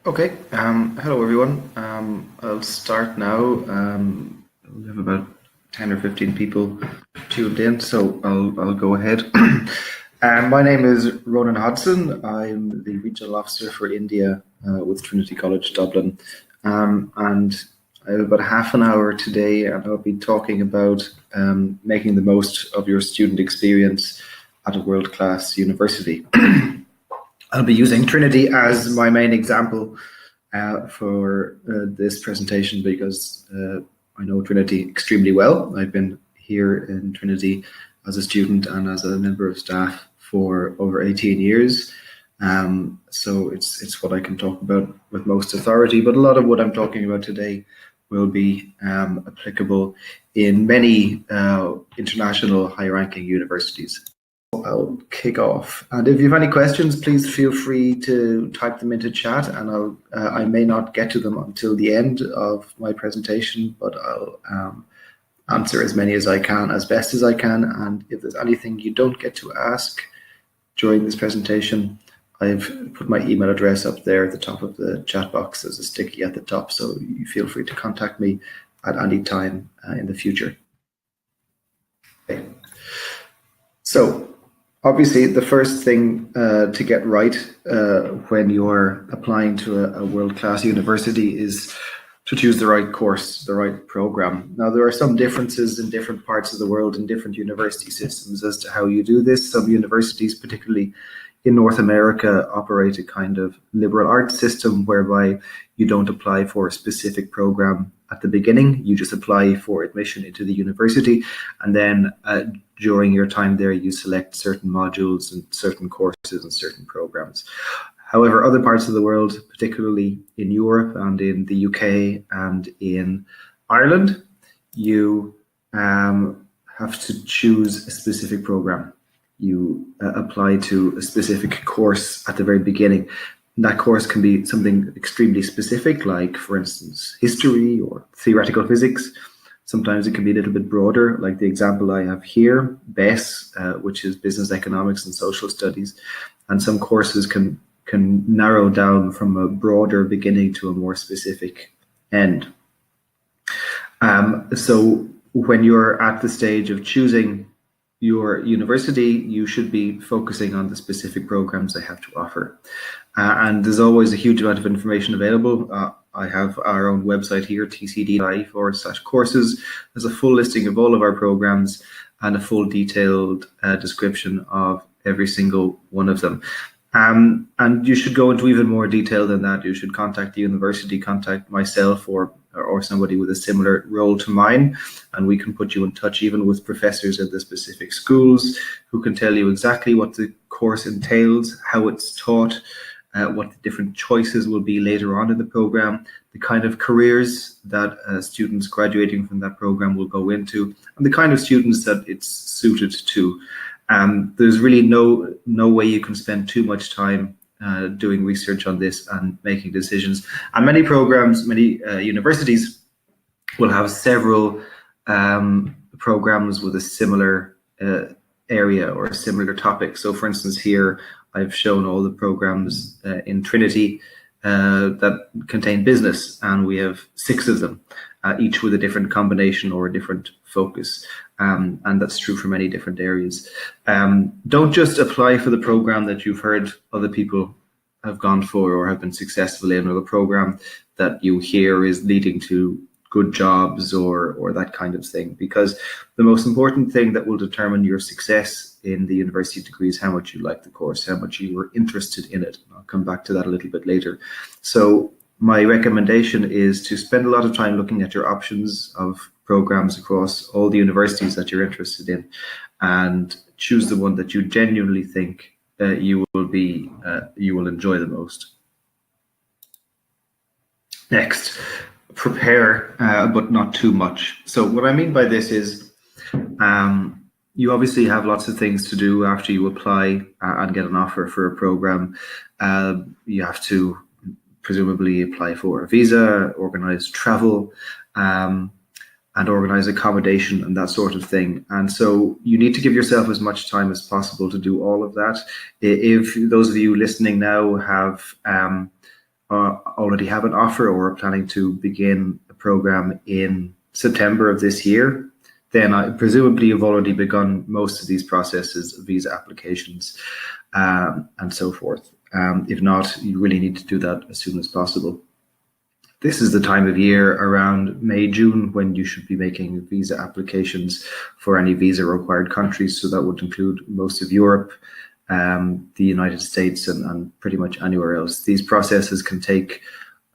Okay, hello everyone. I'll start now. We have about 10 or 15 people tuned in, so I'll go ahead. My name is Ronan Hodson. I'm the Regional Officer for India with Trinity College Dublin. And I have about half an hour today, and I'll be talking about making the most of your student experience at a world-class university. I'll be using Trinity as my main example for this presentation because I know Trinity extremely well. I've been here in Trinity as a student and as a member of staff for over 18 years. So it's what I can talk about with most authority, but a lot of what I'm talking about today will be applicable in many international high-ranking universities. I'll kick off, and if you have any questions, please feel free to type them into chat, and I may not get to them until the end of my presentation, but I'll answer as many as I can, as best as I can. And if there's anything you don't get to ask during this presentation, I've put my email address up there at the top of the chat box as a sticky at the top, so you feel free to contact me at any time in the future. Okay. So obviously, the first thing to get right when you're applying to a world-class university is to choose the right course, the right program. Now, there are some differences in different parts of the world and different university systems as to how you do this. Some universities, particularly in North America, operate a kind of liberal arts system whereby you don't apply for a specific program at the beginning. You just apply for admission into the university, and then during your time there, you select certain modules and certain courses and certain programs. However, other parts of the world, particularly in Europe and in the UK and in Ireland, you have to choose a specific program. You apply to a specific course at the very beginning. That course can be something extremely specific, like, for instance, history or theoretical physics. Sometimes it can be a little bit broader, like the example I have here, BES, which is Business Economics and Social Studies. And some courses can narrow down from a broader beginning to a more specific end. So when you're at the stage of choosing your university, you should be focusing on the specific programs they have to offer. And there's always a huge amount of information available. I have our own website here, tcdi.com/courses. There's a full listing of all of our programs and a full detailed description of every single one of them. And you should go into even more detail than that. You should contact the university, contact myself or somebody with a similar role to mine, and we can put you in touch even with professors at the specific schools who can tell you exactly what the course entails, how it's taught, what the different choices will be later on in the program, the kind of careers that students graduating from that program will go into, and the kind of students that it's suited to. There's really no way you can spend too much time doing research on this and making decisions. And many programs, many universities will have several programs with a similar area or a similar topic. So for instance, here I've shown all the programs in Trinity that contain business, and we have 6 of them, each with a different combination or a different focus. And that's true for many different areas. Don't just apply for the program that you've heard other people have gone for or have been successful in, or the program that you hear is leading to good jobs or that kind of thing, because the most important thing that will determine your success in the university degree is how much you like the course, how much you were interested in it. I'll come back to that a little bit later. So my recommendation is to spend a lot of time looking at your options of programs across all the universities that you're interested in, and choose the one that you genuinely think you will enjoy the most. Next, prepare, but not too much. So what I mean by this is you obviously have lots of things to do after you apply and get an offer for a program. You have to presumably apply for a visa, organize travel, and organize accommodation and that sort of thing. And so you need to give yourself as much time as possible to do all of that. If those of you listening now have already have an offer or are planning to begin a program in September of this year, then presumably you've already begun most of these processes, visa applications, and so forth. If not, you really need to do that as soon as possible. This is the time of year around May, June, when you should be making visa applications for any visa required countries. So that would include most of Europe, the United States, and pretty much anywhere else. These processes can take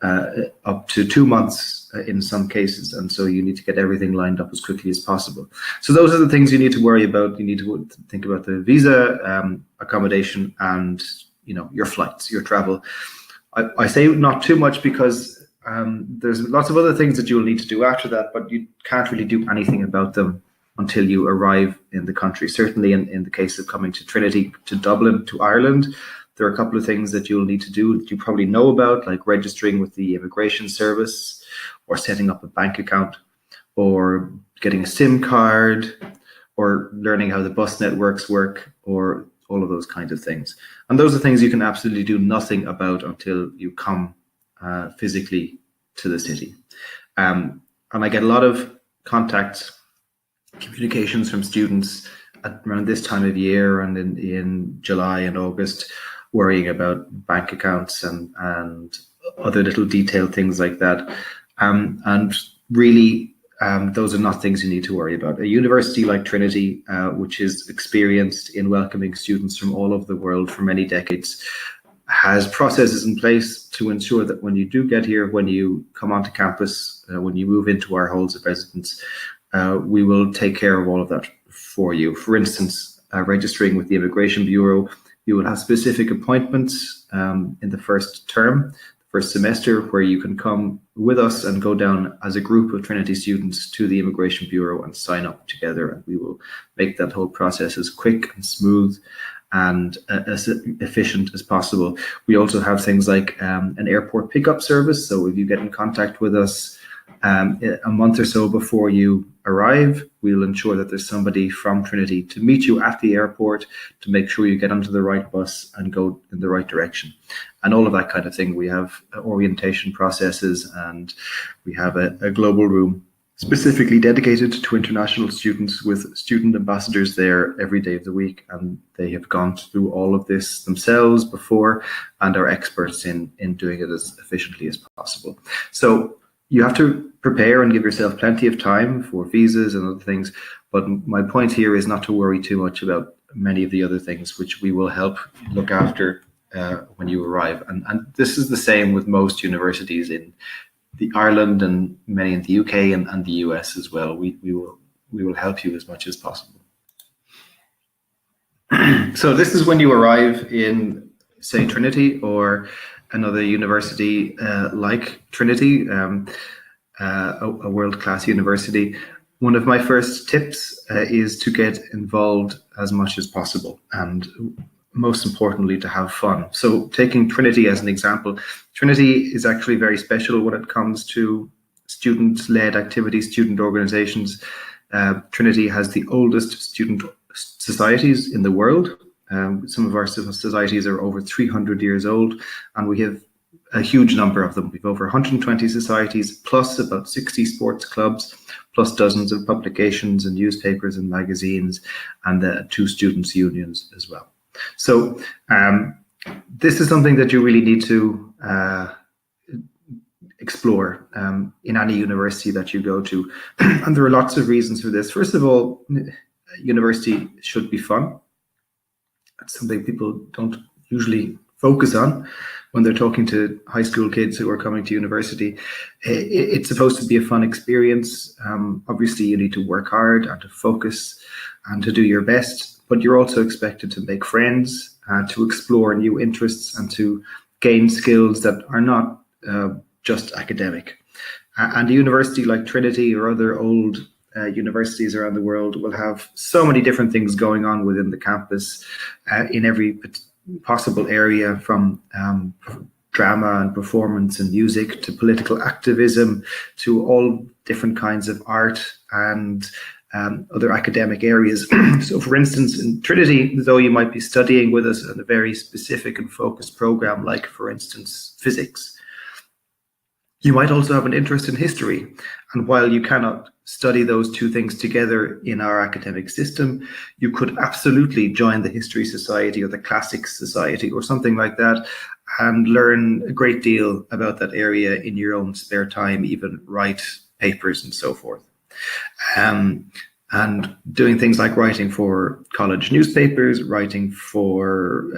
up to 2 months in some cases, and so you need to get everything lined up as quickly as possible. So those are the things you need to worry about. You need to think about the visa, accommodation, and your flights, your travel. I say not too much because there's lots of other things that you'll need to do after that, but you can't really do anything about them until you arrive in the country. Certainly in the case of coming to Trinity, to Dublin, to Ireland, there are a couple of things that you'll need to do that you probably know about, like registering with the immigration service, or setting up a bank account, or getting a SIM card, or learning how the bus networks work, or all of those kinds of things. And those are things you can absolutely do nothing about until you come physically to the city. And I get a lot of contacts, communications from students around this time of year and in July and August, worrying about bank accounts and other little detailed things like that. And really, those are not things you need to worry about. A university like Trinity, which is experienced in welcoming students from all over the world for many decades, has processes in place to ensure that when you do get here, when you come onto campus, when you move into our halls of residence, we will take care of all of that for you. For instance, registering with the Immigration Bureau, you will have specific appointments in the first term, first semester, where you can come with us and go down as a group of Trinity students to the Immigration Bureau and sign up together. And we will make that whole process as quick and smooth and as efficient as possible. We also have things like an airport pickup service. So if you get in contact with us a month or so before you arrive, we'll ensure that there's somebody from Trinity to meet you at the airport to make sure you get onto the right bus and go in the right direction, and all of that kind of thing. We have orientation processes, and we have a global room specifically dedicated to international students with student ambassadors there every day of the week, and they have gone through all of this themselves before and are experts in doing it as efficiently as possible. So you have to prepare and give yourself plenty of time for visas and other things, but my point here is not to worry too much about many of the other things, which we will help look after when you arrive. And this is the same with most universities in the Ireland and many in the UK and the US as well. We will help you as much as possible. So this is when you arrive in, say, Trinity or another university like Trinity, a world-class university. One of my first tips is to get involved as much as possible, and most importantly, to have fun. So taking Trinity as an example, Trinity is actually very special when it comes to student-led activities, student organizations. Trinity has the oldest student societies in the world. Some of our societies are over 300 years old, and we have a huge number of them. We've over 120 societies, plus about 60 sports clubs, plus dozens of publications and newspapers and magazines, and 2 students' unions as well. So this is something that you really need to explore in any university that you go to. And there are lots of reasons for this. First of all, university should be fun. That's something people don't usually focus on when they're talking to high school kids who are coming to university. It's supposed to be a fun experience. Obviously, you need to work hard and to focus and to do your best, but you're also expected to make friends, to explore new interests, and to gain skills that are not just academic. And a university like Trinity or other old universities around the world will have so many different things going on within the campus in every possible area, from drama and performance and music to political activism to all different kinds of art and other academic areas. So for instance, in Trinity, though you might be studying with us in a very specific and focused program, like for instance, physics, You might also have an interest in history. And while you cannot study those two things together in our academic system, you could absolutely join the History Society or the Classics Society or something like that and learn a great deal about that area in your own spare time, even write papers and so forth. And doing things like writing for college newspapers, writing for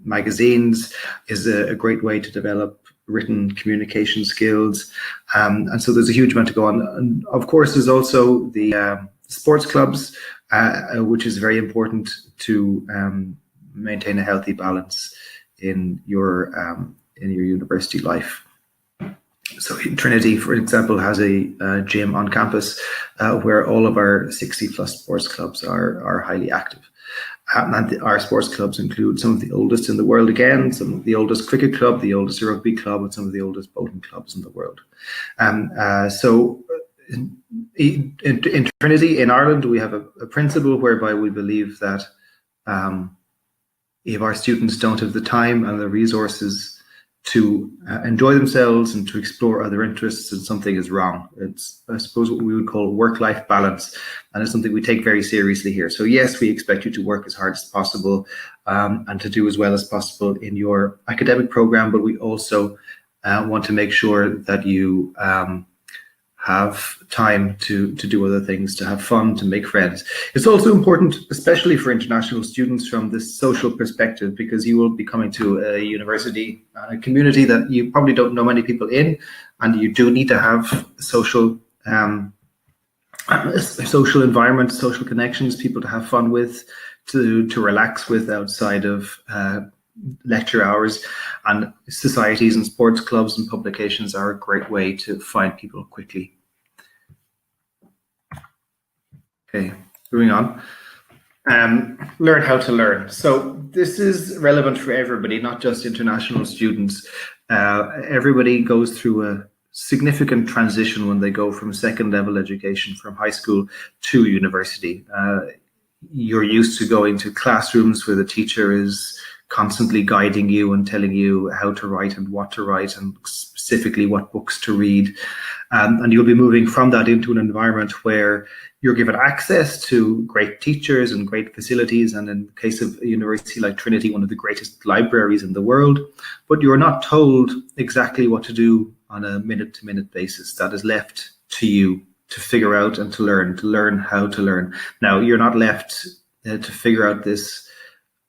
magazines is a great way to develop written communication skills. And so there's a huge amount to go on. And of course, there's also the sports clubs, which is very important to maintain a healthy balance in your university life. So Trinity, for example, has a gym on campus where all of our 60 plus sports clubs are highly active. And our sports clubs include some of the oldest in the world again, some of the oldest cricket club, the oldest rugby club, and some of the oldest boating clubs in the world. So in Trinity, in Ireland, we have a principle whereby we believe that if our students don't have the time and the resources to enjoy themselves and to explore other interests, and something is wrong. It's, I suppose, what we would call work-life balance, and it's something we take very seriously here. So yes, we expect you to work as hard as possible and to do as well as possible in your academic program, but we also want to make sure that you have time to do other things, to have fun, to make friends. It's also important, especially for international students, from this social perspective, because you will be coming to a university, a community that you probably don't know many people in, and you do need to have social environment, social connections, people to have fun with, to relax with outside of lecture hours. And societies and sports clubs and publications are a great way to find people quickly. Okay, moving on. Learn how to learn. So this is relevant for everybody, not just international students. Everybody goes through a significant transition when they go from second level education, from high school to university. You're used to going to classrooms where the teacher is constantly guiding you and telling you how to write and what to write, and specifically what books to read. And you'll be moving from that into an environment where you're given access to great teachers and great facilities, and in the case of a university like Trinity, one of the greatest libraries in the world, but you're not told exactly what to do on a minute-to-minute basis. That is left to you to figure out and to learn how to learn. Now, you're not left to figure out this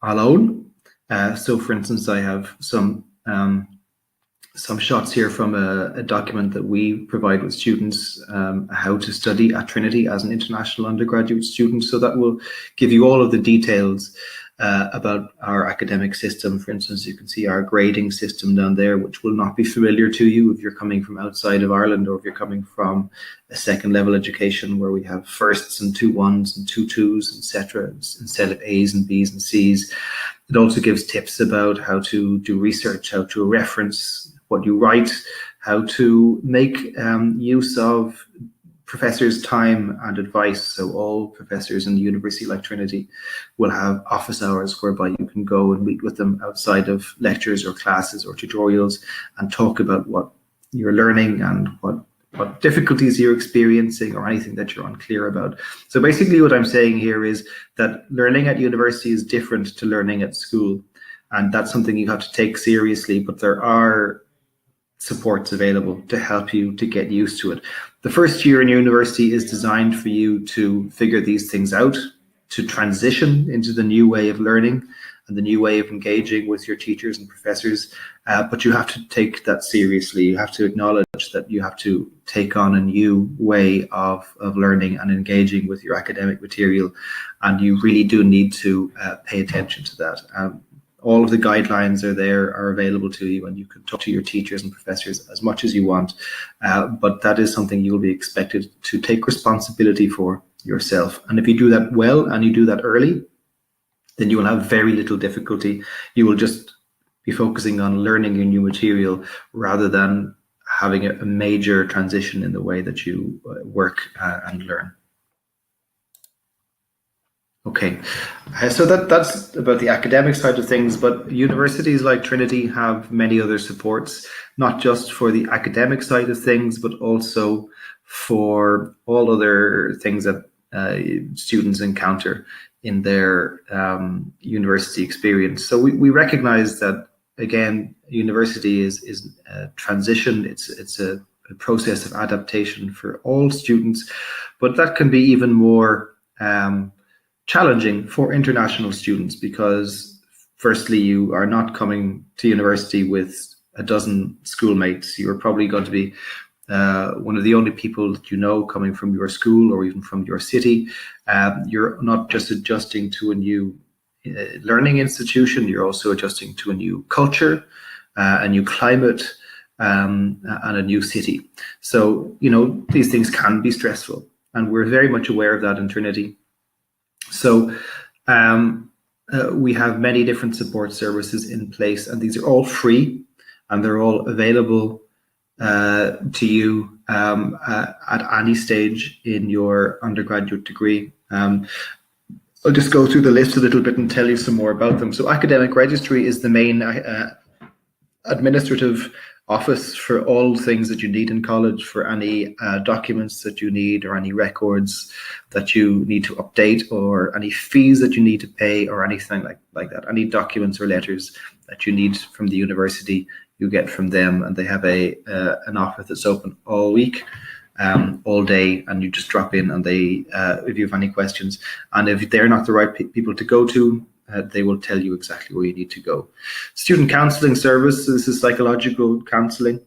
alone. So, for instance, I have some shots here from a document that we provide with students, how to study at Trinity as an international undergraduate student. So that will give you all of the details about our academic system. For instance, you can see our grading system down there, which will not be familiar to you if you're coming from outside of Ireland, or if you're coming from a second level education where we have firsts and 2-1s and 2-2s, etc., instead of A's and B's and C's. It also gives tips about how to do research, how to reference what you write, how to make use of professors' time and advice. So all professors in the university like Trinity will have office hours whereby you can go and meet with them outside of lectures or classes or tutorials and talk about what you're learning and what difficulties you're experiencing or anything that you're unclear about. So basically what I'm saying here is that learning at university is different to learning at school. And that's something you have to take seriously, but there are supports available to help you to get used to it. The first year in university is designed for you to figure these things out, to transition into the new way of learning and the new way of engaging with your teachers and professors. But you have to take that seriously. You have to acknowledge that you have to take on a new way of learning and engaging with your academic material. And you really do need to pay attention to that. All of the guidelines are available to you, and you can talk to your teachers and professors as much as you want. But that is something you'll be expected to take responsibility for yourself. And if you do that well and you do that early, then you will have very little difficulty. You will just be focusing on learning your new material rather than having a major transition in the way that you work and learn. Okay, so that's about the academic side of things, but universities like Trinity have many other supports, not just for the academic side of things, but also for all other things that students encounter in their university experience. So we recognize that, again, university is a transition. It's a process of adaptation for all students, but that can be even more challenging for international students because, firstly, you are not coming to university with a dozen schoolmates. You're probably going to be one of the only people that you know coming from your school or even from your city. You're not just adjusting to a new learning institution, you're also adjusting to a new culture, a new climate, and a new city. So, these things can be stressful, and we're very much aware of that in Trinity. So we have many different support services in place, and these are all free, and they're all available to you at any stage in your undergraduate degree. I'll just go through the list a little bit and tell you some more about them. So Academic Registry is the main administrative office for all things that you need in college, for any documents that you need or any records that you need to update or any fees that you need to pay or anything like that. Any documents or letters that you need from the university, you get from them, and they have an office that's open all week, all day, and you just drop in and they, if you have any questions, and if they're not the right people to go to, they will tell you exactly where you need to go. Student counselling service, this is psychological counselling,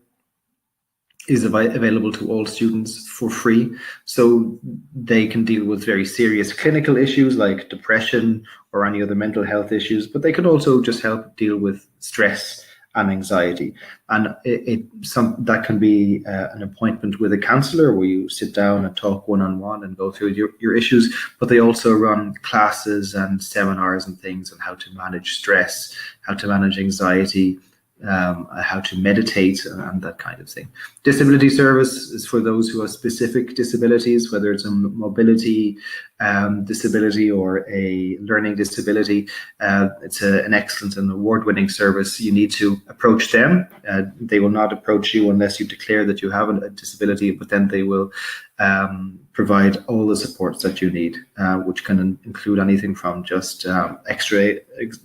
is available to all students for free. So they can deal with very serious clinical issues like depression or any other mental health issues, but they can also just help deal with stress and anxiety. And that can be an appointment with a counsellor where you sit down and talk one-on-one and go through your issues, but they also run classes and seminars and things on how to manage stress, how to manage anxiety, how to meditate, and that kind of thing. Disability service is for those who have specific disabilities, whether it's a mobility disability or a learning disability. It's an excellent and award-winning service. You need to approach them. They will not approach you unless you declare that you have a disability, but then they will provide all the supports that you need, which can include anything from just extra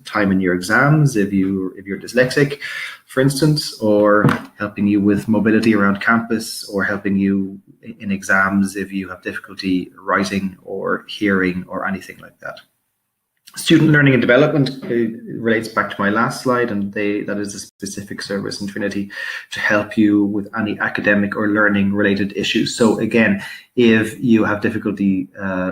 time in your exams if you're dyslexic, for instance, or helping you with mobility around campus, or helping you in exams if you have difficulty writing or hearing or anything like that. Student learning and development relates back to my last slide, and that is a specific service in Trinity to help you with any academic or learning related issues. So again, if you have difficulty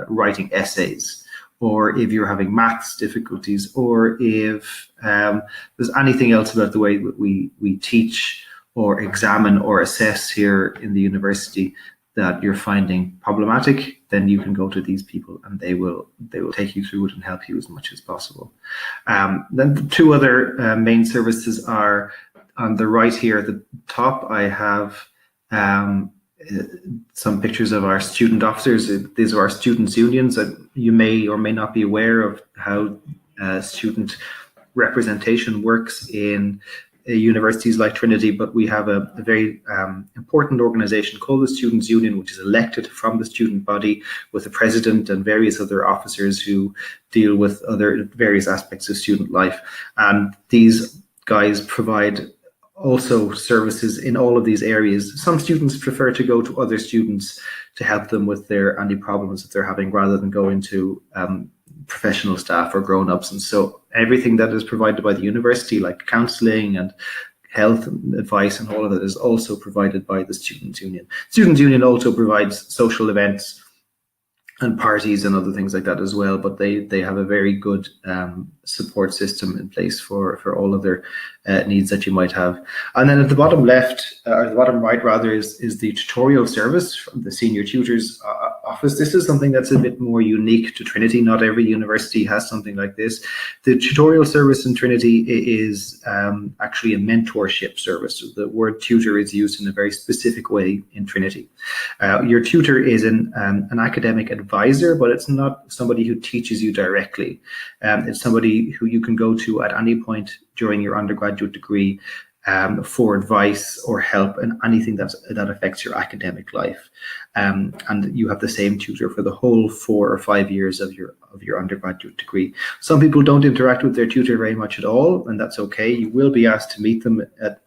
writing essays, or if you're having maths difficulties, or if there's anything else about the way that we teach or examine or assess here in the university that you're finding problematic, then you can go to these people and they will take you through it and help you as much as possible. Then the two other main services are on the right here at the top. I have some pictures of our student officers. These are our students' unions. That you may or may not be aware of how student representation works in universities like Trinity, but we have a very important organization called the Students' Union, which is elected from the student body with the president and various other officers who deal with other various aspects of student life. And these guys provide also services in all of these areas. Some students prefer to go to other students to help them with any problems that they're having, rather than go into professional staff or grown-ups. And so everything that is provided by the university, like counselling and health advice and all of that, is also provided by the Students' Union. Students' Union also provides social events and parties and other things like that as well, but they have a very good support system in place for all other needs that you might have. And then at the bottom left, or the bottom right rather, is the tutorial service from the senior tutors office. This is something that's a bit more unique to Trinity. Not every university has something like this. The tutorial service in Trinity is actually a mentorship service. The word tutor is used in a very specific way in Trinity. Your tutor is an academic advisor advisor, but it's not somebody who teaches you directly. It's somebody who you can go to at any point during your undergraduate degree for advice or help in anything that affects your academic life, and you have the same tutor for the whole 4 or 5 years of your undergraduate degree. Some people don't interact with their tutor very much at all, and that's okay. You will be asked to meet them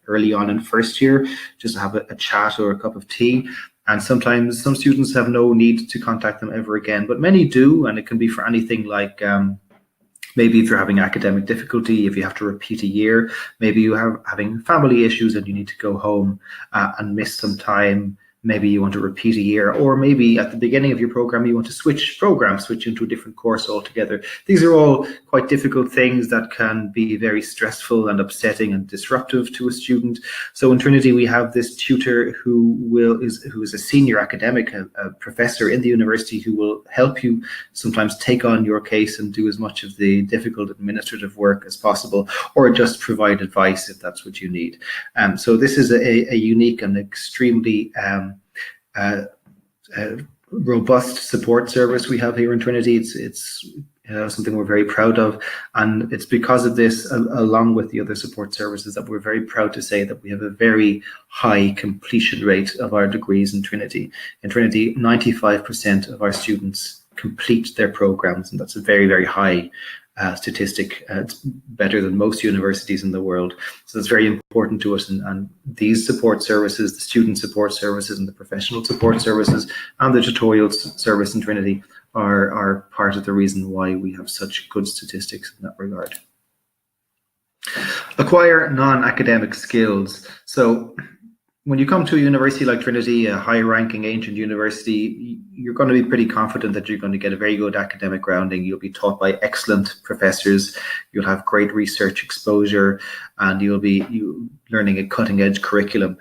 early on in first year, just to have a chat or a cup of tea. And sometimes some students have no need to contact them ever again, but many do, and it can be for anything like maybe if you're having academic difficulty, if you have to repeat a year, maybe you are having family issues and you need to go home and miss some time. Maybe you want to repeat a year, or maybe at the beginning of your program, you want to switch programs, switch into a different course altogether. These are all quite difficult things that can be very stressful and upsetting and disruptive to a student. So in Trinity, we have this tutor who is a senior academic, a professor in the university, who will help you sometimes take on your case and do as much of the difficult administrative work as possible, or just provide advice if that's what you need. So this is a unique and extremely robust support service we have here in Trinity. It's something we're very proud of, and it's because of this, along with the other support services, that we're very proud to say that we have a very high completion rate of our degrees in Trinity. In Trinity, 95% of our students complete their programs, and that's a very, very high statistic. It's better than most universities in the world. So it's very important to us, and these support services, the student support services and the professional support services and the tutorial service in Trinity are part of the reason why we have such good statistics in that regard. Acquire non-academic skills. So when you come to a university like Trinity, a high-ranking ancient university, you're going to be pretty confident that you're going to get a very good academic grounding. You'll be taught by excellent professors. You'll have great research exposure, and you'll be learning a cutting-edge curriculum.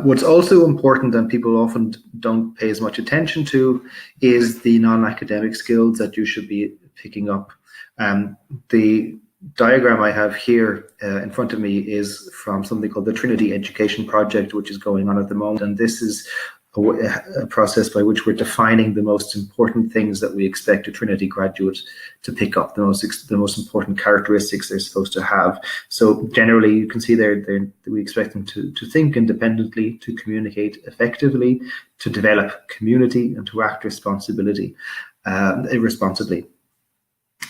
What's also important, and people often don't pay as much attention to, is the non-academic skills that you should be picking up. The diagram I have here in front of me is from something called the Trinity Education Project, which is going on at the moment, and this is a process by which we're defining the most important things that we expect a Trinity graduate to pick up, the most important characteristics they're supposed to have. So generally, you can see there we expect them to think independently, to communicate effectively, to develop community, and to act responsibly.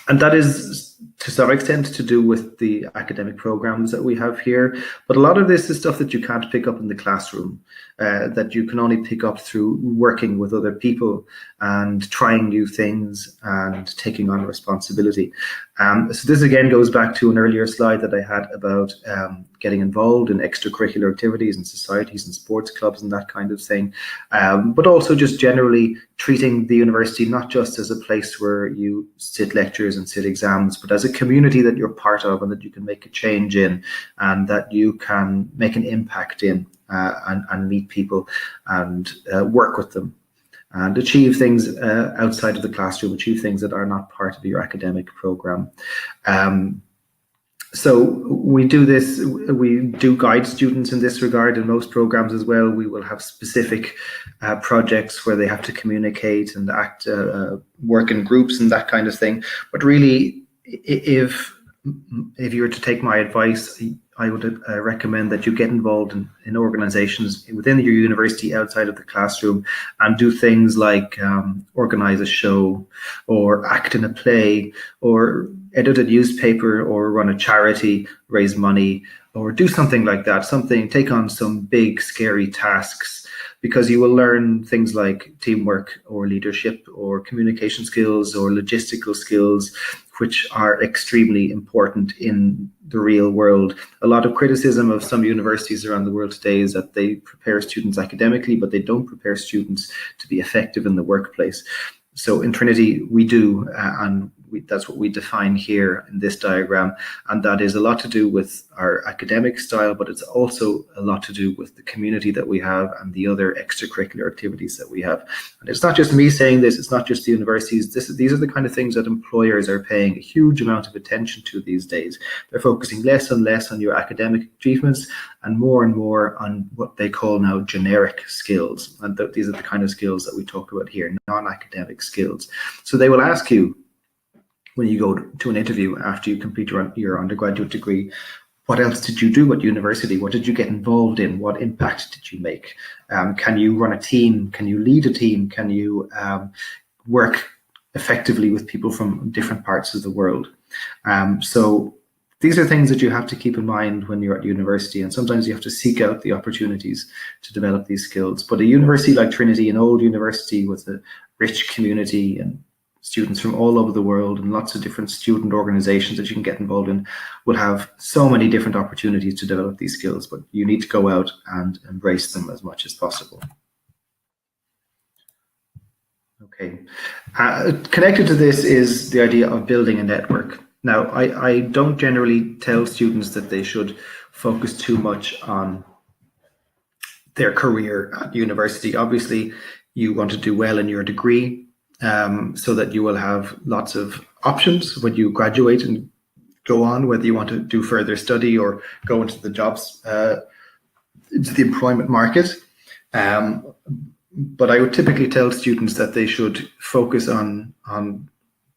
And that is to some extent to do with the academic programs that we have here. But a lot of this is stuff that you can't pick up in the classroom, that you can only pick up through working with other people and trying new things and taking on responsibility. So this again goes back to an earlier slide that I had about getting involved in extracurricular activities and societies and sports clubs and that kind of thing. But also just generally treating the university not just as a place where you sit lectures and sit exams, but as a community that you're part of and that you can make a change in, and that you can make an impact in, and meet people and work with them and achieve things outside of the classroom, achieve things that are not part of your academic program. So we do this, we do guide students in this regard in most programs as well. We will have specific projects where they have to communicate and act, work in groups and that kind of thing. But really, if you were to take my advice, I would recommend that you get involved in organizations within your university outside of the classroom and do things like organize a show or act in a play or edit a newspaper or run a charity, raise money, or do something like that, take on some big scary tasks, because you will learn things like teamwork or leadership or communication skills or logistical skills, which are extremely important in the real world. A lot of criticism of some universities around the world today is that they prepare students academically, but they don't prepare students to be effective in the workplace. So in Trinity, we do, and that's what we define here in this diagram, and that is a lot to do with our academic style, but it's also a lot to do with the community that we have and the other extracurricular activities that we have. And it's not just me saying this, it's not just the universities. These are the kind of things that employers are paying a huge amount of attention to these days. They're focusing less and less on your academic achievements and more on what they call now generic skills. And these are the kind of skills that we talk about here, non-academic skills. So they will ask you when you go to an interview after you complete your undergraduate degree, what else did you do at university? What did you get involved in? What impact did you make? Can you run a team? Can you lead a team? Can you work effectively with people from different parts of the world? So these are things that you have to keep in mind when you're at university, and sometimes you have to seek out the opportunities to develop these skills. But a university like Trinity, an old university with a rich community and students from all over the world and lots of different student organizations that you can get involved in, will have so many different opportunities to develop these skills, but you need to go out and embrace them as much as possible. Okay, connected to this is the idea of building a network. Now, I don't generally tell students that they should focus too much on their career at university. Obviously, you want to do well in your degree so that you will have lots of options when you graduate and go on, whether you want to do further study or go into the jobs, into the employment market. But I would typically tell students that they should focus on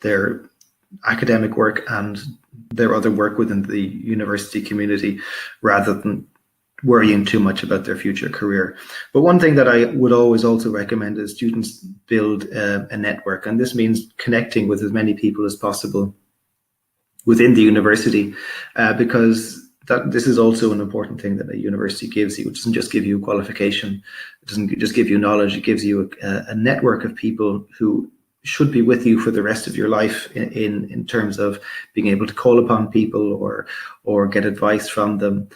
their academic work and their other work within the university community rather than worrying too much about their future career. But one thing that I would always also recommend is students build a network, and this means connecting with as many people as possible within the university, because this is also an important thing that a university gives you. It doesn't just give you qualification, it doesn't just give you knowledge, it gives you a network of people who should be with you for the rest of your life in terms of being able to call upon people or get advice from them.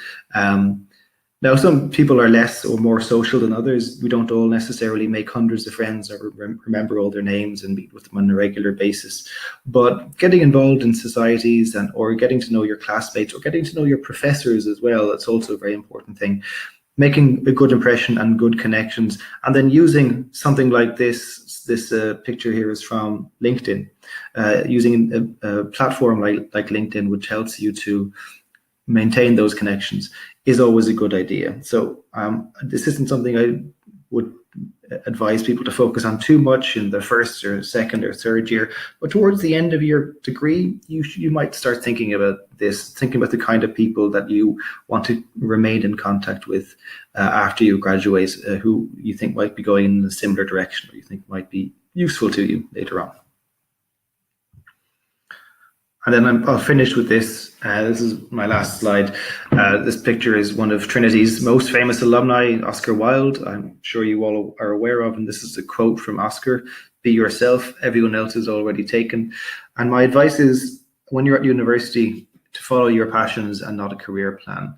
Now, some people are less or more social than others. We don't all necessarily make hundreds of friends or remember all their names and meet with them on a regular basis. But getting involved in societies or getting to know your classmates or getting to know your professors as well, that's also a very important thing. Making a good impression and good connections, and then using something like this picture here is from LinkedIn, using a platform like LinkedIn, which helps you to maintain those connections, is always a good idea. So this isn't something I would advise people to focus on too much in the first or second or third year, but towards the end of your degree, you might start thinking about this, thinking about the kind of people that you want to remain in contact with after you graduate, who you think might be going in a similar direction, or you think might be useful to you later on. And then I'll finish with this. This is my last slide. This picture is one of Trinity's most famous alumni, Oscar Wilde. I'm sure you all are aware of, and this is a quote from Oscar: "Be yourself, everyone else is already taken." And my advice is, when you're at university, to follow your passions and not a career plan.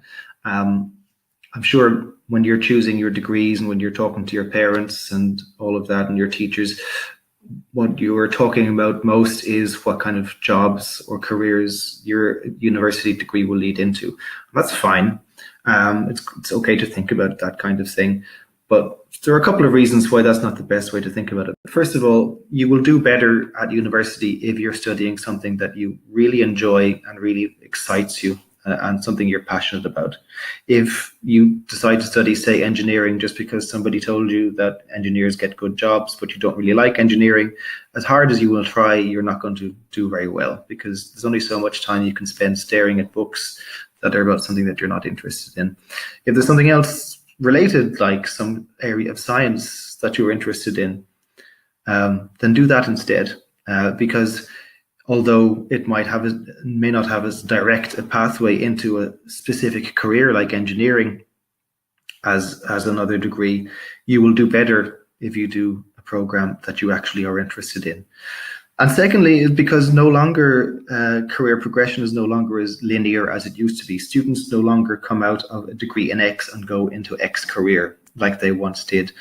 I'm sure when you're choosing your degrees and when you're talking to your parents and all of that and your teachers, what you're talking about most is what kind of jobs or careers your university degree will lead into. That's fine. It's okay to think about that kind of thing, but there are a couple of reasons why that's not the best way to think about it. First of all, you will do better at university if you're studying something that you really enjoy and really excites you, and something you're passionate about. If you decide to study, say, engineering just because somebody told you that engineers get good jobs, but you don't really like engineering, as hard as you will try, you're not going to do very well, because there's only so much time you can spend staring at books that are about something that you're not interested in. If there's something else related, like some area of science that you're interested in, then do that instead, because although it may not have as direct a pathway into a specific career like engineering as another degree, you will do better if you do a program that you actually are interested in. And secondly, because no longer career progression is no longer as linear as it used to be. Students no longer come out of a degree in X and go into X career like they once did.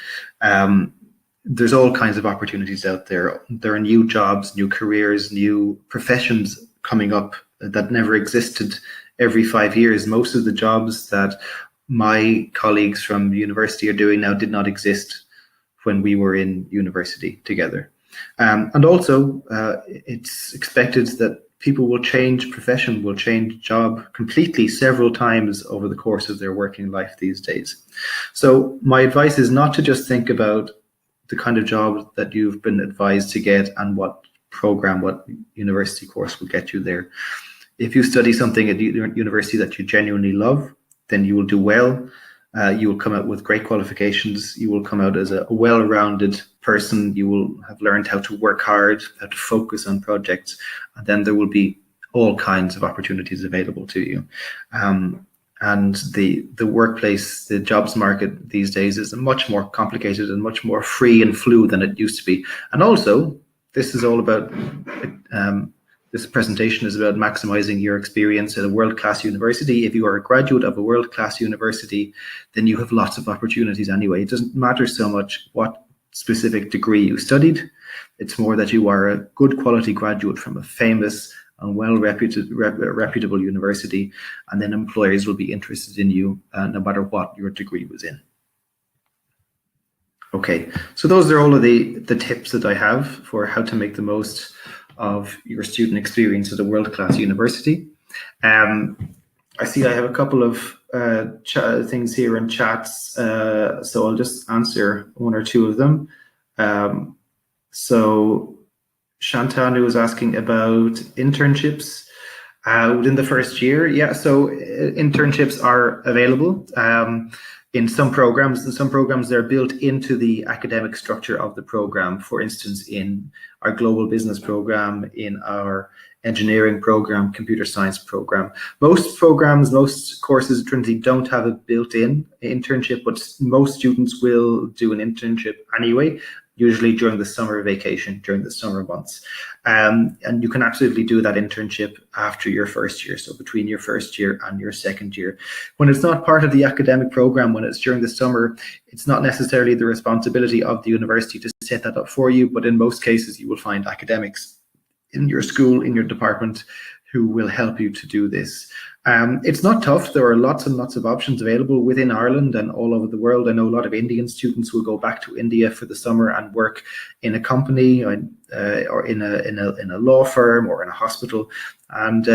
there's all kinds of opportunities out there. There are new jobs, new careers, new professions coming up that never existed every 5 years. Most of the jobs that my colleagues from university are doing now did not exist when we were in university together. And also, it's expected that people will change profession, will change job completely several times over the course of their working life these days. So my advice is not to just think about the kind of job that you've been advised to get and what program, what university course will get you there. If you study something at university that you genuinely love, then you will do well. You will come out with great qualifications. You will come out as a well-rounded person. You will have learned how to work hard, how to focus on projects, and then there will be all kinds of opportunities available to you. And the workplace, the jobs market these days is much more complicated and much more free and fluid than it used to be. And also, this is all about this presentation is about maximizing your experience at a world-class university. If you are a graduate of a world-class university, then you have lots of opportunities anyway. It doesn't matter so much what specific degree you studied. It's more that you are a good quality graduate from a famous and reputable university, and then employers will be interested in you no matter what your degree was in. Okay, so those are all of the tips that I have for how to make the most of your student experience at a world-class university. I see I have a couple of things here in chats, so I'll just answer one or two of them. So Shantanu is asking about internships within the first year. Yeah, so internships are available in some programs. In some programs, they're built into the academic structure of the program. For instance, in our global business program, in our engineering program, computer science program. Most programs, most courses at Trinity don't have a built-in internship, but most students will do an internship anyway, usually during the summer vacation, during the summer months. And you can absolutely do that internship after your first year, so between your first year and your second year. When it's not part of the academic program, when it's during the summer, it's not necessarily the responsibility of the university to set that up for you, but in most cases you will find academics in your school, in your department, who will help you to do this. It's not tough. There are lots and lots of options available within Ireland and all over the world. I know a lot of Indian students will go back to India for the summer and work in a company or in a law firm or in a hospital, and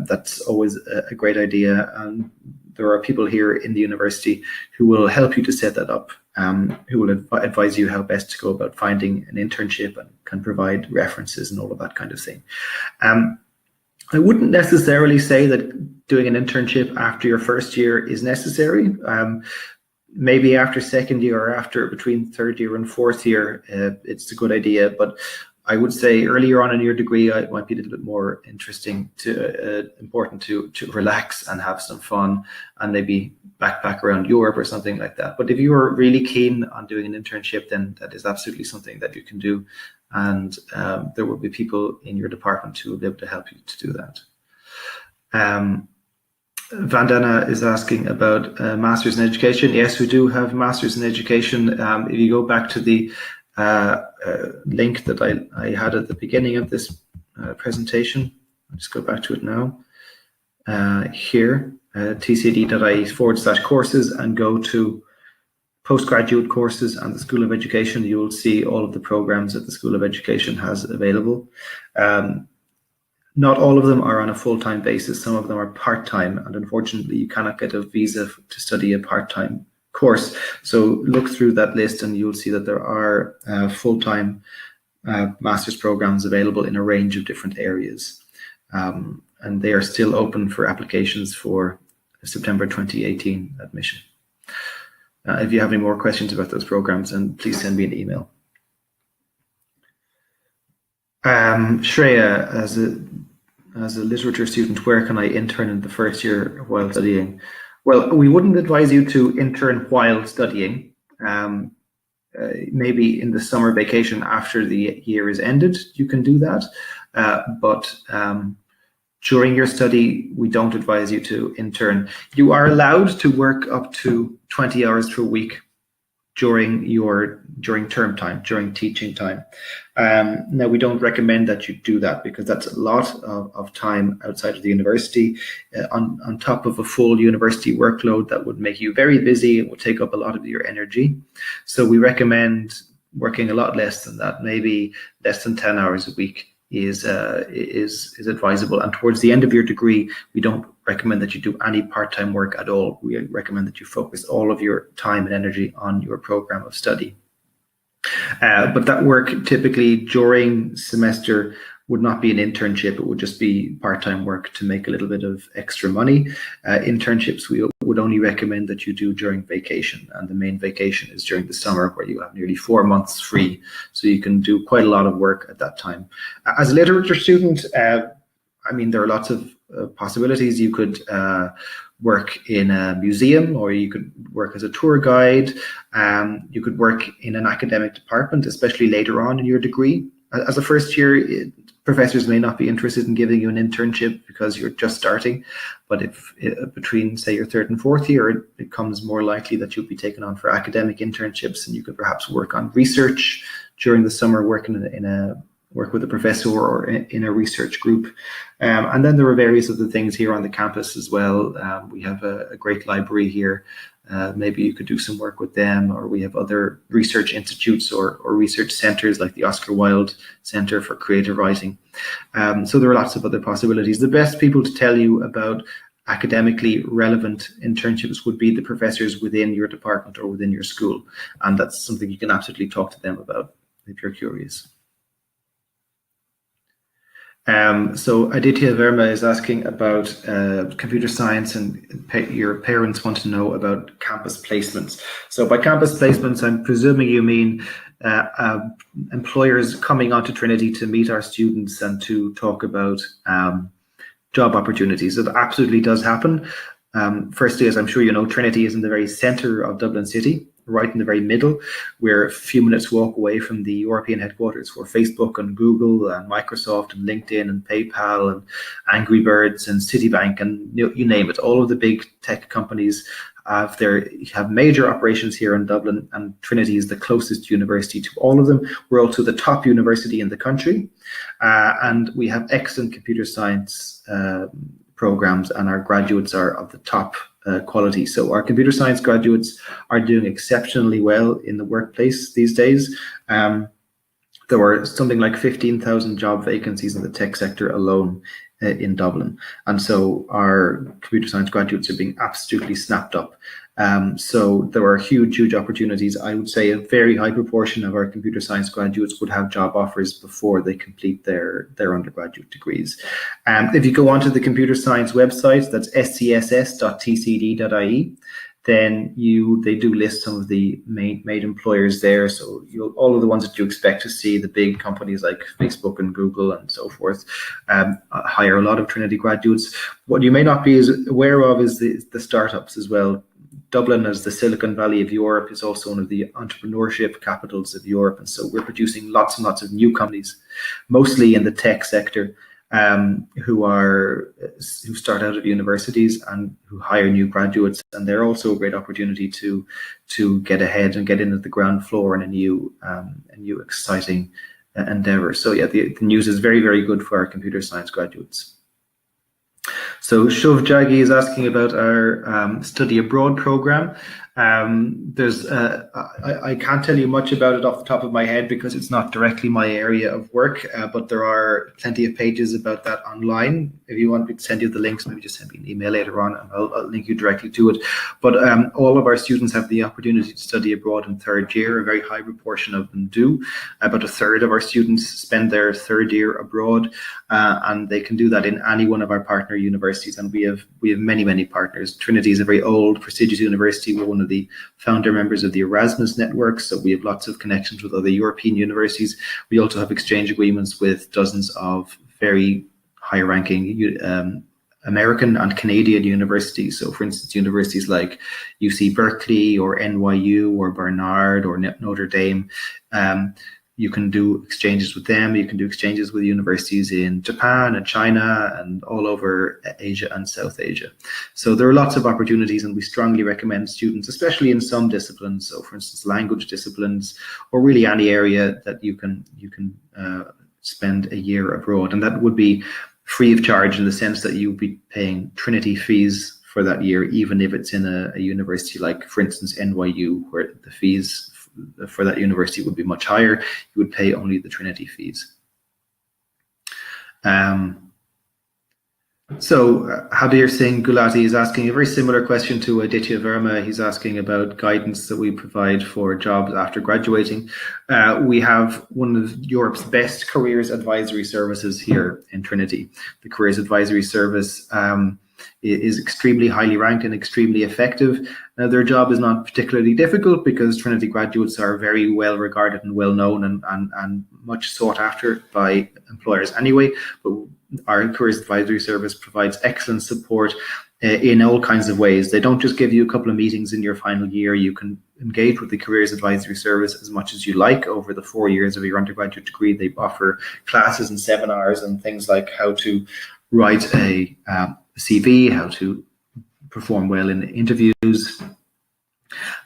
that's always a great idea. And there are people here in the university who will help you to set that up, who will advise you how best to go about finding an internship and can provide references and all of that kind of thing. I wouldn't necessarily say that doing an internship after your first year is necessary. Maybe after second year or after between third year and fourth year, it's a good idea. But I would say earlier on in your degree, it might be a little bit more important to relax and have some fun and maybe backpack around Europe or something like that. But if you are really keen on doing an internship, then that is absolutely something that you can do. And there will be people in your department who will be able to help you to do that. Vandana is asking about Masters in Education. Yes, we do have Masters in Education. If you go back to the link that I had at the beginning of this presentation, I'll just go back to it now. Here, tcd.ie/courses, and go to postgraduate courses and the School of Education. You will see all of the programs that the School of Education has available. Not all of them are on a full-time basis. Some of them are part-time, and unfortunately you cannot get a visa to study a part-time course. So look through that list and you'll see that there are full-time master's programs available in a range of different areas. And they are still open for applications for September 2018 admission. If you have any more questions about those programs, then please send me an email. Shreya, as a literature student, where can I intern in the first year while studying? Well, we wouldn't advise you to intern while studying. Maybe in the summer vacation after the year is ended, you can do that. But during your study, we don't advise you to intern. You are allowed to work up to 20 hours per week during term time, during teaching time. Now, we don't recommend that you do that because that's a lot of time outside of the university, on top of a full university workload that would make you very busy. It would take up a lot of your energy. So we recommend working a lot less than that, maybe less than 10 hours a week is advisable. And towards the end of your degree, we don't recommend that you do any part-time work at all. We recommend that you focus all of your time and energy on your program of study. But that work typically during semester would not be an internship. It would just be part-time work to make a little bit of extra money. Internships we would only recommend that you do during vacation, and the main vacation is during the summer, where you have nearly 4 months free, so you can do quite a lot of work at that time. As a literature student, I mean, there are lots of possibilities. You could work in a museum, or you could work as a tour guide. You could work in an academic department, especially later on in your degree. As a first year, professors may not be interested in giving you an internship because you're just starting, but if between, say, your third and fourth year, it becomes more likely that you'll be taken on for academic internships, and you could perhaps work on research during the summer, work with a professor or in a research group. And then there are various other things here on the campus as well. We have a great library here. Maybe you could do some work with them, or we have other research institutes or research centers like the Oscar Wilde Center for Creative Writing. So there are lots of other possibilities. The best people to tell you about academically relevant internships would be the professors within your department or within your school. And that's something you can absolutely talk to them about if you're curious. So Aditya Verma is asking about computer science, and your parents want to know about campus placements. So by campus placements, I'm presuming you mean employers coming onto Trinity to meet our students and to talk about job opportunities. So that absolutely does happen. Firstly, as I'm sure you know, Trinity is in the very center of Dublin City, right in the very middle. We're a few minutes walk away from the European headquarters, where Facebook and Google and Microsoft and LinkedIn and PayPal and Angry Birds and Citibank and you name it, all of the big tech companies have major operations here in Dublin, and Trinity is the closest university to all of them. We're also the top university in the country, and we have excellent computer science programs, and our graduates are of the top quality. So our computer science graduates are doing exceptionally well in the workplace these days. There were something like 15,000 job vacancies in the tech sector alone in Dublin. And so our computer science graduates are being absolutely snapped up. So there are huge opportunities. I would say a very high proportion of our computer science graduates would have job offers before they complete their undergraduate degrees. If you go onto the computer science website, that's scss.tcd.ie, then they do list some of the main employers there. So all of the ones that you expect to see, the big companies like Facebook and Google and so forth, hire a lot of Trinity graduates. What you may not be aware of is the startups as well. Dublin, as the Silicon Valley of Europe, is also one of the entrepreneurship capitals of Europe. And so we're producing lots and lots of new companies, mostly in the tech sector, who start out of universities and who hire new graduates. And they're also a great opportunity to get ahead and get in at the ground floor in a new exciting endeavor. So yeah, the news is very, very good for our computer science graduates. So Shuv Jaggi is asking about our study abroad program. I can't tell you much about it off the top of my head because it's not directly my area of work, but there are plenty of pages about that online. If you want me to send you the links, maybe just send me an email later on and I'll link you directly to it. But all of our students have the opportunity to study abroad in third year. A very high proportion of them do. About a third of our students spend their third year abroad, and they can do that in any one of our partner universities. And we have many partners. Trinity is a very old, prestigious university. We're one of the founder members of the Erasmus network, so we have lots of connections with other European universities. We also have exchange agreements with dozens of very high-ranking American and Canadian universities. So, for instance, universities like UC Berkeley or NYU or Barnard or Notre Dame. you can do exchanges with them. You can do exchanges with universities in Japan and China and all over Asia and South Asia. So there are lots of opportunities, and we strongly recommend students, especially in some disciplines, so for instance language disciplines, or really any area, that you can spend a year abroad, and that would be free of charge in the sense that you'll be paying Trinity fees for that year, even if it's in a university like, for instance, NYU, where the fees for that university would be much higher. You would pay only the Trinity fees. So Habir Singh Gulati is asking a very similar question to Aditya Verma. He's asking about guidance that we provide for jobs after graduating. We have one of Europe's best careers advisory services here in Trinity. The Careers Advisory Service is extremely highly ranked and extremely effective. Now, their job is not particularly difficult because Trinity graduates are very well regarded and well known and much sought after by employers anyway. But our Careers Advisory Service provides excellent support in all kinds of ways. They don't just give you a couple of meetings in your final year. You can engage with the Careers Advisory Service as much as you like over the 4 years of your undergraduate degree. They offer classes and seminars and things like how to write a CV, how to perform well in interviews,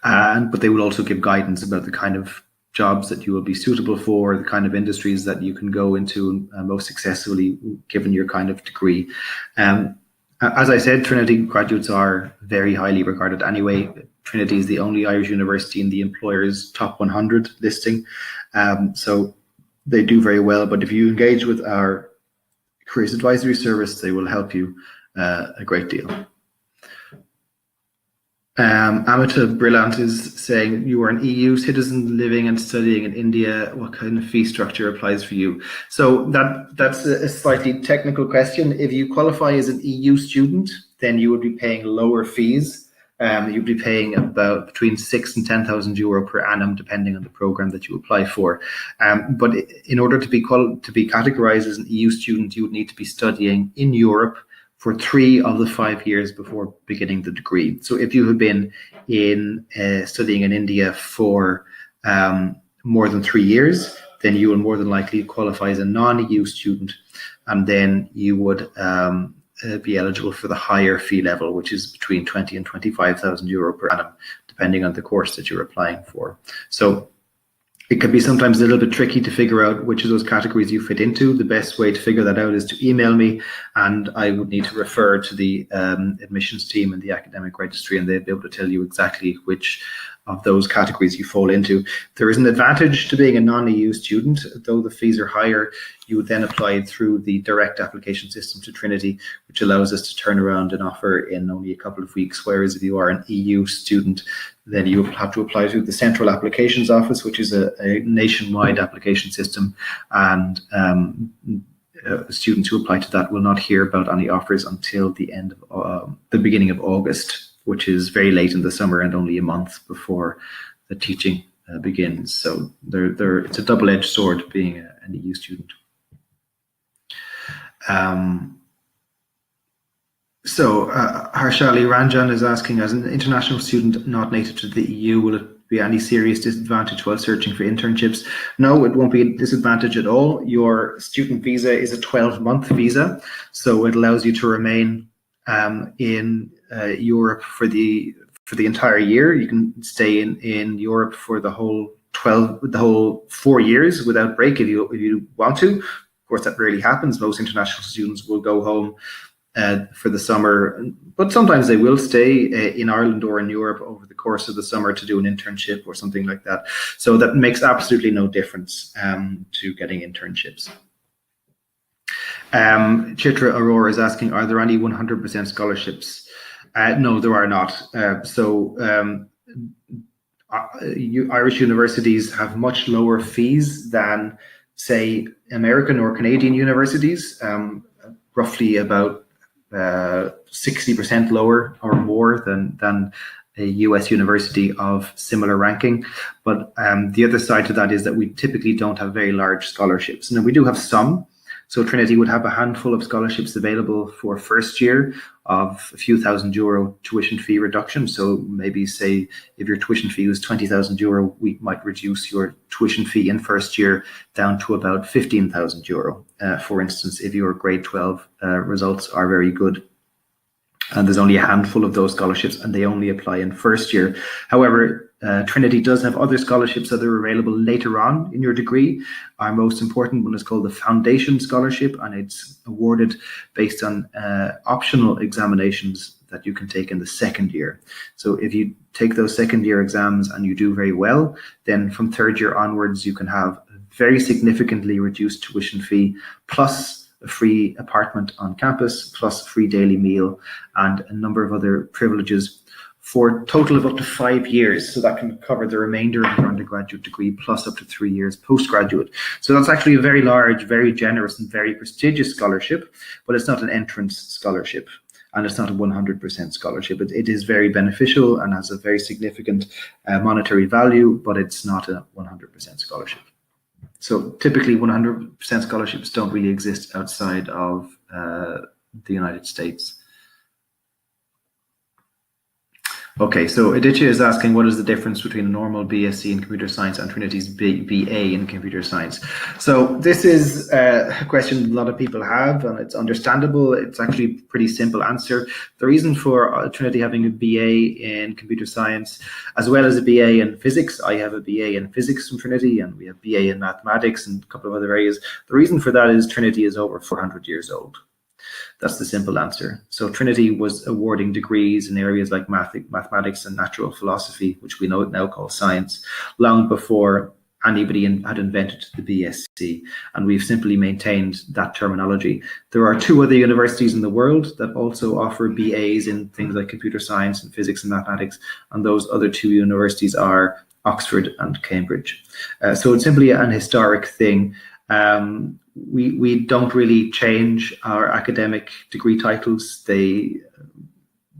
but they will also give guidance about the kind of jobs that you will be suitable for, the kind of industries that you can go into most successfully given your kind of degree. As I said, Trinity graduates are very highly regarded anyway. Trinity is the only Irish university in the employer's top 100 listing, so they do very well. But if you engage with our Careers Advisory Service, they will help you a great deal. Amita Brillant is saying, you are an EU citizen living and studying in India. What kind of fee structure applies for you? So that's a slightly technical question. If you qualify as an EU student, then you would be paying lower fees. You'd be paying about between 6,000 and 10,000 euro per annum, depending on the program that you apply for. But in order to be categorized as an EU student, you would need to be studying in Europe for 3 of the 5 years before beginning the degree. So if you have been studying in India for more than 3 years, then you will more than likely qualify as a non-EU student, and then you would be eligible for the higher fee level, which is between 20,000 and 25,000 euro per annum, depending on the course that you're applying for. So it can be sometimes a little bit tricky to figure out which of those categories you fit into. The best way to figure that out is to email me, and I would need to refer to the admissions team and the academic registry, and they'd be able to tell you exactly which of those categories you fall into. There is an advantage to being a non-EU student. Though the fees are higher, you would then apply through the direct application system to Trinity, which allows us to turn around an offer in only a couple of weeks, whereas if you are an EU student, then you will have to apply through the Central Applications Office, which is a nationwide application system, and students who apply to that will not hear about any offers until the beginning of August, which is very late in the summer and only a month before the teaching begins. So it's a double-edged sword being an EU student. So Harshali Ranjan is asking, as an international student not native to the EU, will it be any serious disadvantage while searching for internships? No, it won't be a disadvantage at all. Your student visa is a 12-month visa, so it allows you to remain in Europe for the entire year. You can stay in Europe for the whole 4 years without break if you want to. Of course, that rarely happens. Most international students will go home for the summer, but sometimes they will stay in Ireland or in Europe over the course of the summer to do an internship or something like that. So that makes absolutely no difference to getting internships. Chitra Aurora is asking, are there any 100% scholarships? No, there are not. Irish universities have much lower fees than, say, American or Canadian universities, roughly about 60% lower or more than a US university of similar ranking. But the other side to that is that we typically don't have very large scholarships. Now, we do have some, So Trinity would have a handful of scholarships available for first year of a few €1,000 tuition fee reduction. So maybe say if your tuition fee was €20,000, we might reduce your tuition fee in first year down to about €15,000. For instance, if your grade 12 results are very good. And there's only a handful of those scholarships and they only apply in first year. However, Trinity does have other scholarships that are available later on in your degree. Our most important one is called the Foundation Scholarship, and it's awarded based on optional examinations that you can take in the second year. So if you take those second year exams and you do very well, then from third year onwards, you can have a very significantly reduced tuition fee plus a free apartment on campus, plus a free daily meal and a number of other privileges for a total of up to 5 years. So that can cover the remainder of your undergraduate degree plus up to 3 years postgraduate. So that's actually a very large, very generous and very prestigious scholarship, but it's not an entrance scholarship and it's not a 100% scholarship. It is very beneficial and has a very significant monetary value, but it's not a 100% scholarship. So typically 100% scholarships don't really exist outside of the United States. Okay, so Aditya is asking what is the difference between a normal BSc in computer science and Trinity's BA in computer science? So this is a question a lot of people have, and it's understandable. It's actually a pretty simple answer. The reason for Trinity having a BA in computer science, as well as a BA in physics, I have a BA in physics from Trinity, and we have BA in mathematics and a couple of other areas. The reason for that is Trinity is over 400 years old. That's the simple answer. So Trinity was awarding degrees in areas like mathematics and natural philosophy, which we know now call science, long before anybody had invented the BSc. And we've simply maintained that terminology. There are 2 other universities in the world that also offer BAs in things like computer science and physics and mathematics. And those other 2 universities are Oxford and Cambridge. So it's simply an historic thing. We don't really change our academic degree titles.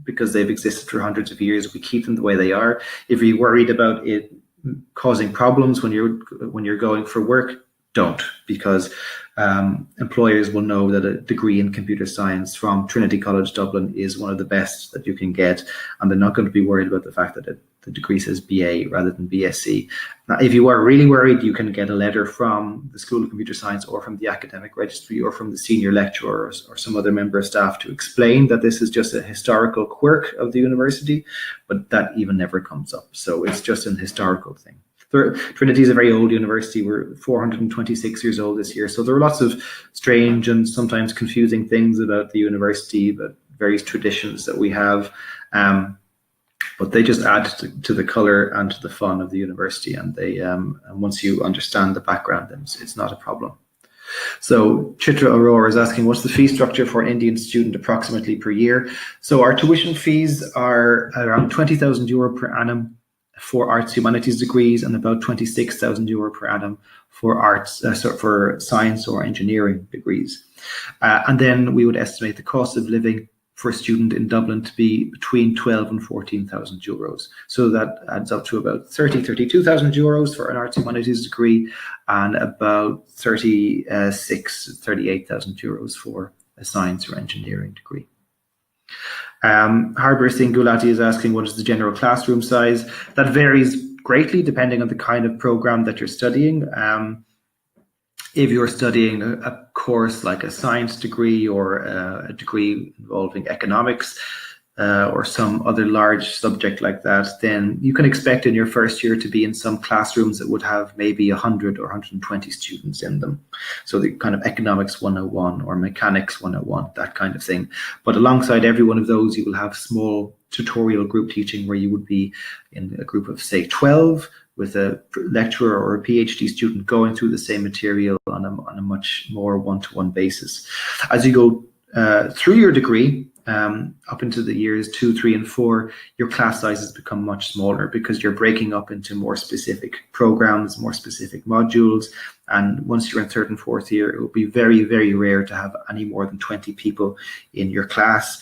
Because they've existed for hundreds of years, we keep them the way they are. If you're worried about it causing problems when you're going for work, don't, because employers will know that a degree in computer science from Trinity College Dublin is one of the best that you can get, and they're not going to be worried about the fact that the degree says BA rather than BSc. Now, if you are really worried, you can get a letter from the School of Computer Science or from the academic registry or from the senior lecturer or some other member of staff to explain that this is just a historical quirk of the university, but that even never comes up. So it's just an historical thing. Trinity is a very old university. We're 426 years old this year. So there are lots of strange and sometimes confusing things about the university, but various traditions that we have. But they just add to the color and to the fun of the university. And they and once you understand the background, then it's not a problem. So Chitra Aurora is asking, what's the fee structure for an Indian student approximately per year? So our tuition fees are around €20,000 per annum for arts humanities degrees and about €26,000 per annum for for science or engineering degrees. And then we would estimate the cost of living for a student in Dublin to be between 12 and 14,000 euros. So that adds up to about 32,000 euros for an arts humanities degree and about 38,000 euros for a science or engineering degree. Harbour Singh Gulati is asking, what is the general classroom size? That varies greatly depending on the kind of program that you're studying. If you're studying a course like a science degree or a degree involving economics or some other large subject like that, then you can expect in your first year to be in some classrooms that would have maybe 100 or 120 students in them. So the kind of economics 101 or mechanics 101, that kind of thing. But alongside every one of those, you will have small tutorial group teaching where you would be in a group of, say, 12, with a lecturer or a PhD student going through the same material on a much more one-to-one basis. As you go through your degree, up into the years 2, 3, and 4, your class sizes become much smaller because you're breaking up into more specific programs, more specific modules. And once you're in 3rd and 4th year, it will be very, very rare to have any more than 20 people in your class.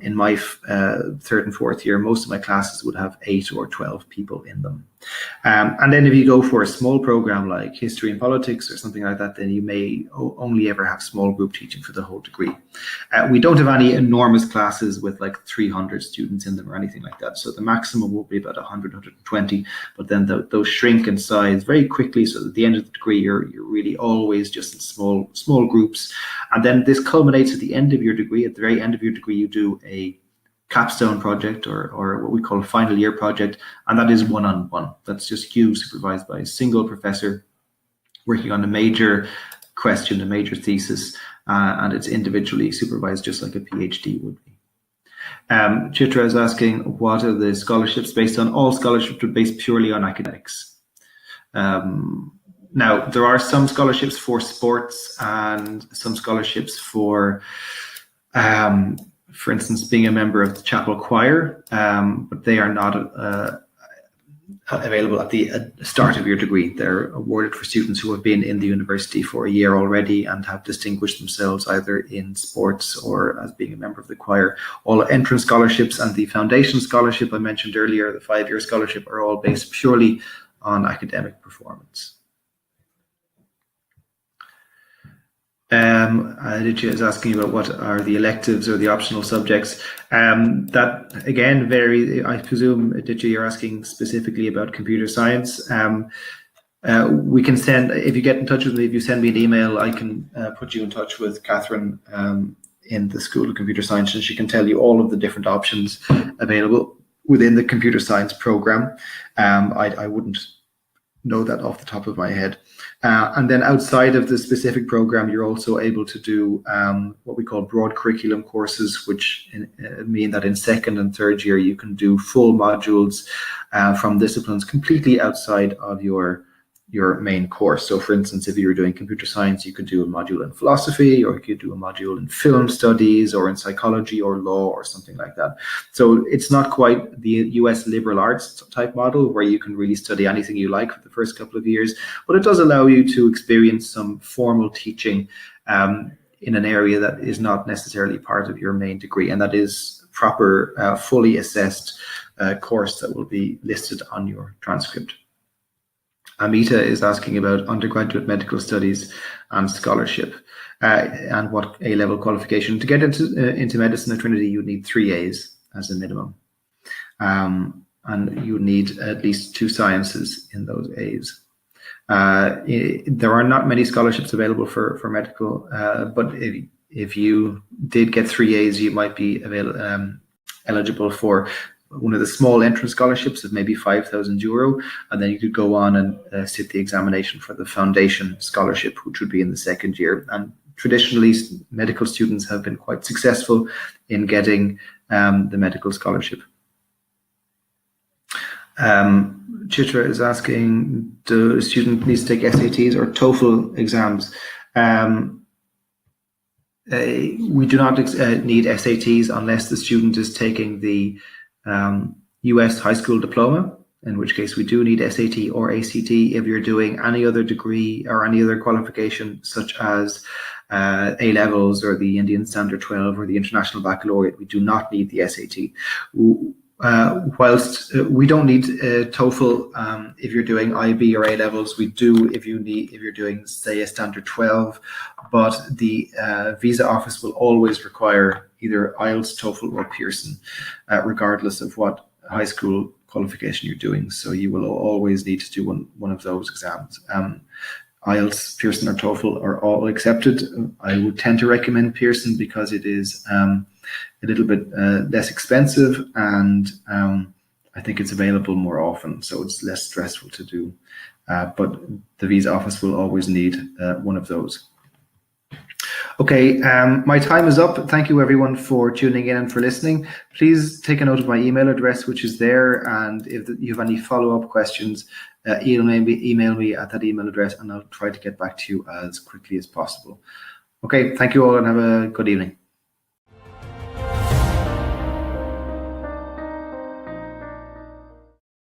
in my third and fourth year, most of my classes would have 8 or 12 people in them. And then if you go for a small program like history and politics or something like that, then you may only ever have small group teaching for the whole degree. We don't have any enormous classes with like 300 students in them or anything like that. So the maximum will be about 100, 120, but then those shrink in size very quickly. So at the end of the degree, you're really always just in small groups. And then this culminates at the end of your degree. At the very end of your degree, you do a capstone project or what we call a final year project, and that is one-on-one. That's just you supervised by a single professor working on a major question, a major thesis, and it's individually supervised just like a PhD would be. Chitra is asking, what are the scholarships based on? All scholarships are based purely on academics. Now, there are some scholarships for sports and some scholarships for instance, being a member of the chapel choir, but they are not available at the start of your degree. They're awarded for students who have been in the university for a year already and have distinguished themselves either in sports or as being a member of the choir. All entrance scholarships and the foundation scholarship I mentioned earlier, the 5-year scholarship, are all based purely on academic performance. Aditya is asking about what are the electives or the optional subjects. That again vary. I presume, Aditya, you're asking specifically about computer science. We can send, if you get in touch with me, if you send me an email, I can put you in touch with Catherine in the School of Computer Science, and she can tell you all of the different options available within the computer science program. I wouldn't know that off the top of my head. And then outside of the specific program, you're also able to do what we call broad curriculum courses, which mean that in second and third year, you can do full modules from disciplines completely outside of your main course. So for instance, if you were doing computer science, you could do a module in philosophy, or you could do a module in film studies, or in psychology or law or something like that. So it's not quite the US liberal arts type model where you can really study anything you like for the first couple of years, but it does allow you to experience some formal teaching in an area that is not necessarily part of your main degree, and that is proper, fully assessed course that will be listed on your transcript. Amita is asking about undergraduate medical studies and scholarship and what A-level qualification. To get into medicine at Trinity, you need 3 A's as a minimum. And you need at least 2 sciences in those A's. There are not many scholarships available for medical, but if you did get 3 A's, you might be eligible for one of the small entrance scholarships of maybe €5,000, and then you could go on and sit the examination for the foundation scholarship, which would be in the second year. And traditionally, medical students have been quite successful in getting the medical scholarship. Chitra is asking, do a student need to take SATs or TOEFL exams? We do not need SATs unless the student is taking the US high school diploma, in which case we do need SAT or ACT. If you're doing any other degree or any other qualification, such as A-levels or the Indian Standard 12 or the International Baccalaureate, we do not need the SAT. Whilst we don't need TOEFL if you're doing IB or A-levels, we do if you're doing, say, a Standard 12, but the visa office will always require either IELTS, TOEFL, or Pearson, regardless of what high school qualification you're doing. So you will always need to do one of those exams. IELTS, Pearson, or TOEFL are all accepted. I would tend to recommend Pearson because it is a little bit less expensive, and I think it's available more often, so it's less stressful to do. But the visa office will always need one of those. Okay, my time is up. Thank you everyone for tuning in and for listening. Please take a note of my email address, which is there, and if you have any follow-up questions, email me at that email address, and I'll try to get back to you as quickly as possible. Okay, thank you all and have a good evening.